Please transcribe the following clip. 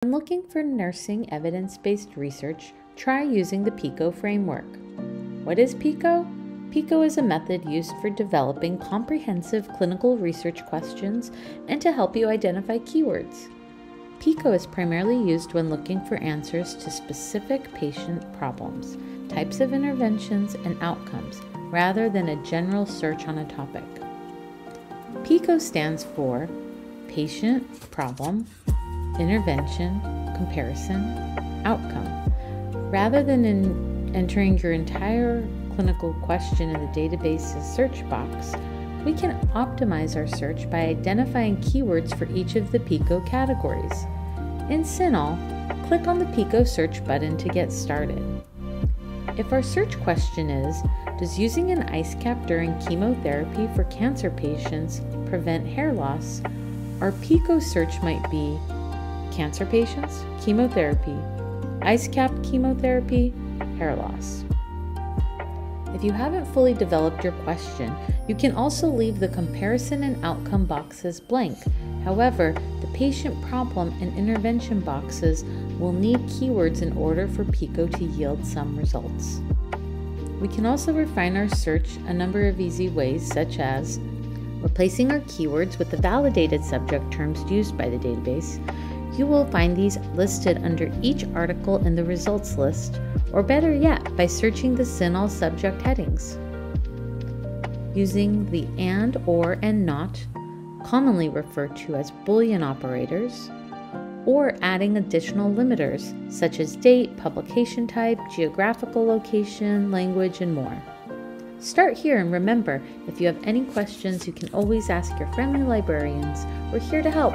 When looking for nursing evidence-based research, try using the PICO framework. What is PICO? PICO is a method used for developing comprehensive clinical research questions and to help you identify keywords. PICO is primarily used when looking for answers to specific patient problems, types of interventions, and outcomes, rather than a general search on a topic. PICO stands for Patient, Problem, Intervention, Comparison, Outcome. Rather than entering your entire clinical question in the database's search box, we can optimize our search by identifying keywords for each of the PICO categories. In CINAHL, click on the PICO Search button to get started. If our search question is, does using an ice cap during chemotherapy for cancer patients prevent hair loss, our PICO search might be cancer patients, chemotherapy, ice cap chemotherapy, hair loss. If you haven't fully developed your question, you can also leave the comparison and outcome boxes blank. However, the patient problem and intervention boxes will need keywords in order for PICO to yield some results. We can also refine our search a number of easy ways, such as replacing our keywords with the validated subject terms used by the database. You will find these listed under each article in the results list, or better yet, by searching the CINAHL subject headings. Using the and, or, and not, commonly referred to as Boolean operators, or adding additional limiters such as date, publication type, geographical location, language, and more. Start here, and remember, if you have any questions, you can always ask your friendly librarians. We're here to help.